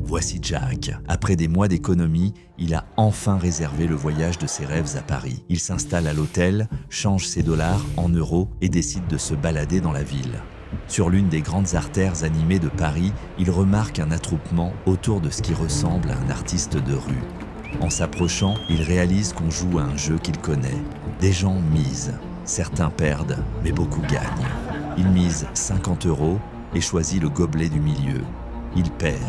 Voici Jack. Après des mois d'économie, il a enfin réservé le voyage de ses rêves à Paris. Il s'installe à l'hôtel, change ses dollars en euros et décide de se balader dans la ville. Sur l'une des grandes artères animées de Paris, il remarque un attroupement autour de ce qui ressemble à un artiste de rue. En s'approchant, il réalise qu'on joue à un jeu qu'il connaît. Des gens misent. Certains perdent, mais beaucoup gagnent. Il mise 50 € et choisit le gobelet du milieu. Il perd.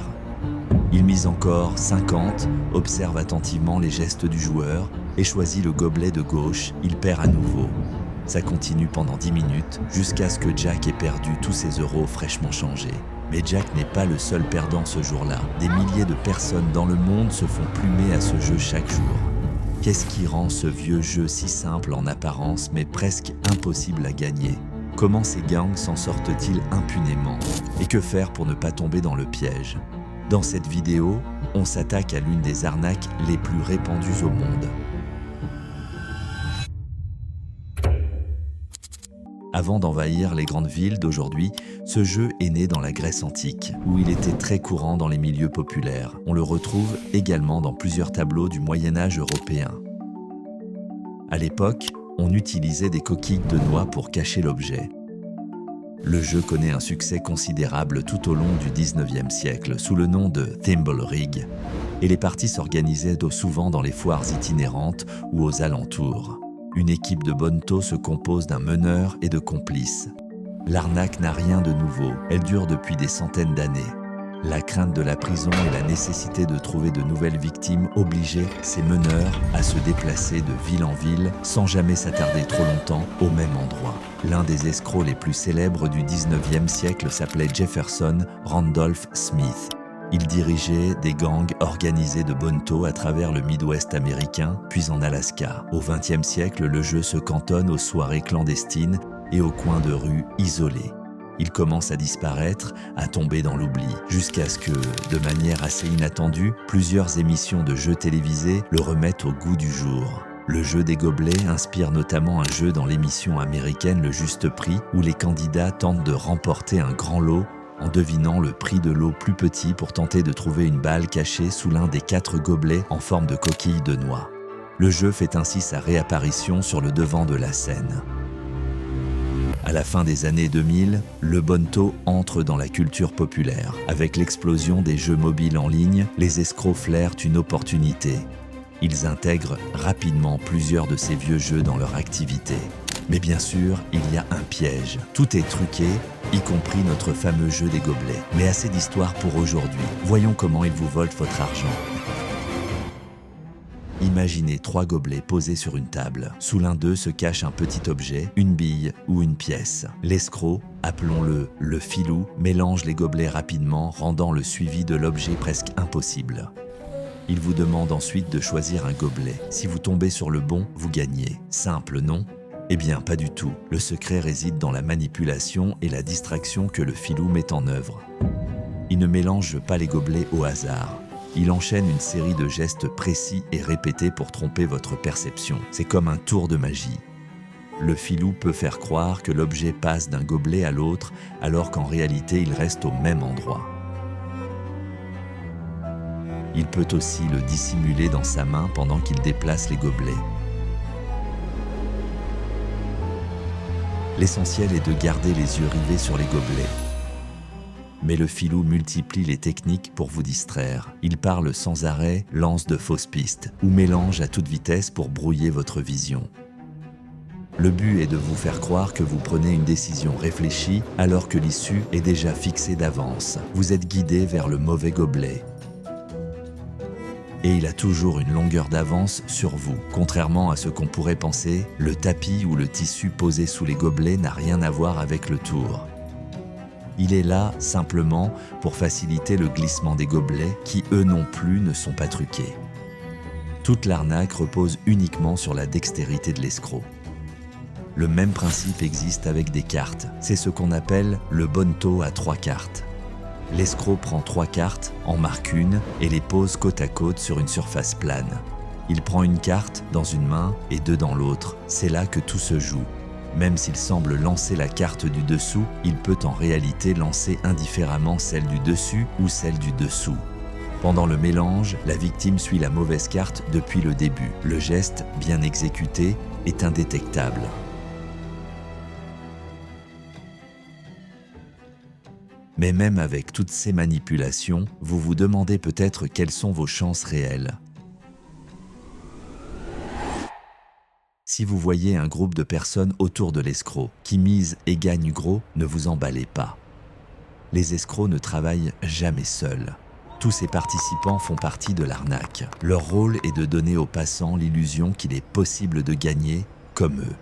Il mise encore 50, observe attentivement les gestes du joueur et choisit le gobelet de gauche. Il perd à nouveau. Ça continue pendant 10 minutes jusqu'à ce que Jack ait perdu tous ses euros fraîchement changés. Mais Jack n'est pas le seul perdant ce jour-là. Des milliers de personnes dans le monde se font plumer à ce jeu chaque jour. Qu'est-ce qui rend ce vieux jeu si simple en apparence mais presque impossible à gagner? Comment ces gangs s'en sortent-ils impunément? Et que faire pour ne pas tomber dans le piège? Dans cette vidéo, on s'attaque à l'une des arnaques les plus répandues au monde. Avant d'envahir les grandes villes d'aujourd'hui, ce jeu est né dans la Grèce antique, où il était très courant dans les milieux populaires. On le retrouve également dans plusieurs tableaux du Moyen-Âge européen. À l'époque, on utilisait des coquilles de noix pour cacher l'objet. Le jeu connaît un succès considérable tout au long du 19e siècle, sous le nom de Thimble Rig, et les parties s'organisaient souvent dans les foires itinérantes ou aux alentours. Une équipe de bonneteaux se compose d'un meneur et de complices. L'arnaque n'a rien de nouveau, elle dure depuis des centaines d'années. La crainte de la prison et la nécessité de trouver de nouvelles victimes obligeaient ces meneurs à se déplacer de ville en ville sans jamais s'attarder trop longtemps au même endroit. L'un des escrocs les plus célèbres du 19e siècle s'appelait Jefferson Randolph Smith. Il dirigeait des gangs organisés de bonneteaux à travers le Midwest américain, puis en Alaska. Au XXe siècle, le jeu se cantonne aux soirées clandestines et aux coins de rue isolés. Il commence à disparaître, à tomber dans l'oubli, jusqu'à ce que, de manière assez inattendue, plusieurs émissions de jeux télévisés le remettent au goût du jour. Le jeu des gobelets inspire notamment un jeu dans l'émission américaine Le Juste Prix, où les candidats tentent de remporter un grand lot en devinant le prix de lot plus petit pour tenter de trouver une balle cachée sous l'un des 4 gobelets en forme de coquille de noix. Le jeu fait ainsi sa réapparition sur le devant de la scène. À la fin des années 2000, le bonneteau entre dans la culture populaire. Avec l'explosion des jeux mobiles en ligne, les escrocs flairent une opportunité. Ils intègrent rapidement plusieurs de ces vieux jeux dans leur activité. Mais bien sûr, il y a un piège. Tout est truqué, y compris notre fameux jeu des gobelets. Mais assez d'histoires pour aujourd'hui. Voyons comment ils vous volent votre argent. Imaginez 3 gobelets posés sur une table. Sous l'un d'eux se cache un petit objet, une bille ou une pièce. L'escroc, appelons-le le filou, mélange les gobelets rapidement, rendant le suivi de l'objet presque impossible. Il vous demande ensuite de choisir un gobelet. Si vous tombez sur le bon, vous gagnez. Simple, non ? Eh bien, pas du tout. Le secret réside dans la manipulation et la distraction que le filou met en œuvre. Il ne mélange pas les gobelets au hasard. Il enchaîne une série de gestes précis et répétés pour tromper votre perception. C'est comme un tour de magie. Le filou peut faire croire que l'objet passe d'un gobelet à l'autre, alors qu'en réalité, il reste au même endroit. Il peut aussi le dissimuler dans sa main pendant qu'il déplace les gobelets. L'essentiel est de garder les yeux rivés sur les gobelets. Mais le filou multiplie les techniques pour vous distraire. Il parle sans arrêt, lance de fausses pistes ou mélange à toute vitesse pour brouiller votre vision. Le but est de vous faire croire que vous prenez une décision réfléchie alors que l'issue est déjà fixée d'avance. Vous êtes guidé vers le mauvais gobelet. Et il a toujours une longueur d'avance sur vous. Contrairement à ce qu'on pourrait penser, le tapis ou le tissu posé sous les gobelets n'a rien à voir avec le tour. Il est là simplement pour faciliter le glissement des gobelets qui, eux non plus, ne sont pas truqués. Toute l'arnaque repose uniquement sur la dextérité de l'escroc. Le même principe existe avec des cartes. C'est ce qu'on appelle le bonneteau à 3 cartes. L'escroc prend 3 cartes, en marque une et les pose côte à côte sur une surface plane. Il prend une carte dans une main et 2 dans l'autre. C'est là que tout se joue. Même s'il semble lancer la carte du dessous, il peut en réalité lancer indifféremment celle du dessus ou celle du dessous. Pendant le mélange, la victime suit la mauvaise carte depuis le début. Le geste, bien exécuté, est indétectable. Mais même avec toutes ces manipulations, vous vous demandez peut-être quelles sont vos chances réelles. Si vous voyez un groupe de personnes autour de l'escroc qui mise et gagne gros, ne vous emballez pas. Les escrocs ne travaillent jamais seuls. Tous ces participants font partie de l'arnaque. Leur rôle est de donner aux passants l'illusion qu'il est possible de gagner comme eux.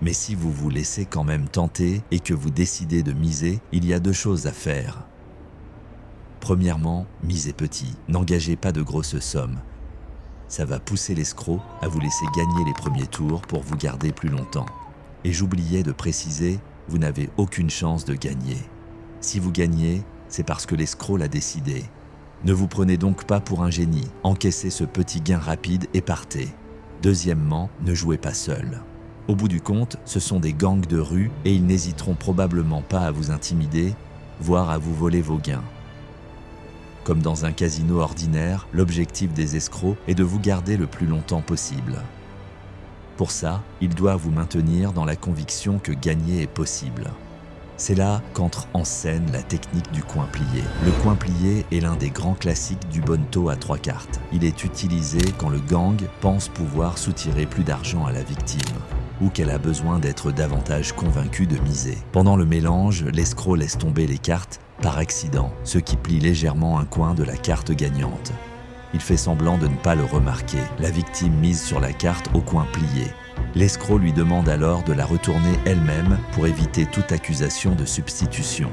Mais si vous vous laissez quand même tenter et que vous décidez de miser, il y a 2 choses à faire. Premièrement, misez petit, n'engagez pas de grosses sommes. Ça va pousser l'escroc à vous laisser gagner les premiers tours pour vous garder plus longtemps. Et j'oubliais de préciser, vous n'avez aucune chance de gagner. Si vous gagnez, c'est parce que l'escroc l'a décidé. Ne vous prenez donc pas pour un génie, encaissez ce petit gain rapide et partez. Deuxièmement, ne jouez pas seul. Au bout du compte, ce sont des gangs de rue et ils n'hésiteront probablement pas à vous intimider, voire à vous voler vos gains. Comme dans un casino ordinaire, l'objectif des escrocs est de vous garder le plus longtemps possible. Pour ça, ils doivent vous maintenir dans la conviction que gagner est possible. C'est là qu'entre en scène la technique du coin plié. Le coin plié est l'un des grands classiques du bonneteau à 3 cartes. Il est utilisé quand le gang pense pouvoir soutirer plus d'argent à la victime ou qu'elle a besoin d'être davantage convaincue de miser. Pendant le mélange, l'escroc laisse tomber les cartes par accident, ce qui plie légèrement un coin de la carte gagnante. Il fait semblant de ne pas le remarquer. La victime mise sur la carte au coin plié. L'escroc lui demande alors de la retourner elle-même pour éviter toute accusation de substitution.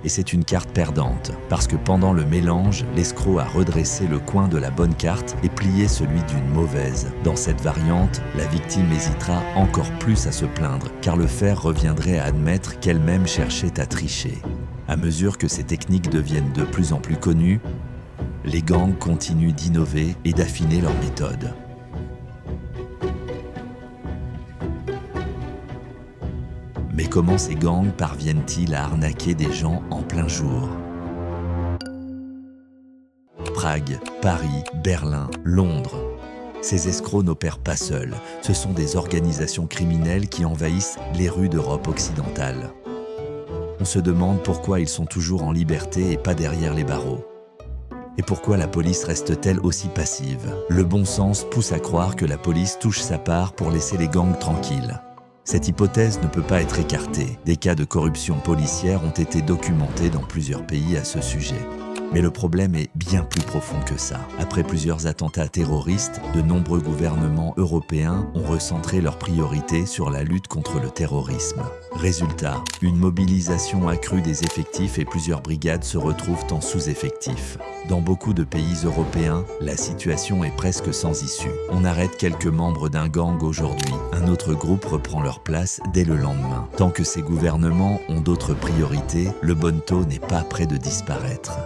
Et c'est une carte perdante, parce que pendant le mélange, l'escroc a redressé le coin de la bonne carte et plié celui d'une mauvaise. Dans cette variante, la victime hésitera encore plus à se plaindre, car le faire reviendrait à admettre qu'elle-même cherchait à tricher. À mesure que ces techniques deviennent de plus en plus connues, les gangs continuent d'innover et d'affiner leurs méthodes. Mais comment ces gangs parviennent-ils à arnaquer des gens en plein jour? Prague, Paris, Berlin, Londres. Ces escrocs n'opèrent pas seuls. Ce sont des organisations criminelles qui envahissent les rues d'Europe occidentale. On se demande pourquoi ils sont toujours en liberté et pas derrière les barreaux. Et pourquoi la police reste-t-elle aussi passive? Le bon sens pousse à croire que la police touche sa part pour laisser les gangs tranquilles. Cette hypothèse ne peut pas être écartée. Des cas de corruption policière ont été documentés dans plusieurs pays à ce sujet. Mais le problème est bien plus profond que ça. Après plusieurs attentats terroristes, de nombreux gouvernements européens ont recentré leurs priorités sur la lutte contre le terrorisme. Résultat, une mobilisation accrue des effectifs et plusieurs brigades se retrouvent en sous-effectifs. Dans beaucoup de pays européens, la situation est presque sans issue. On arrête quelques membres d'un gang aujourd'hui, un autre groupe reprend leur place dès le lendemain. Tant que ces gouvernements ont d'autres priorités, le bonneteau n'est pas près de disparaître.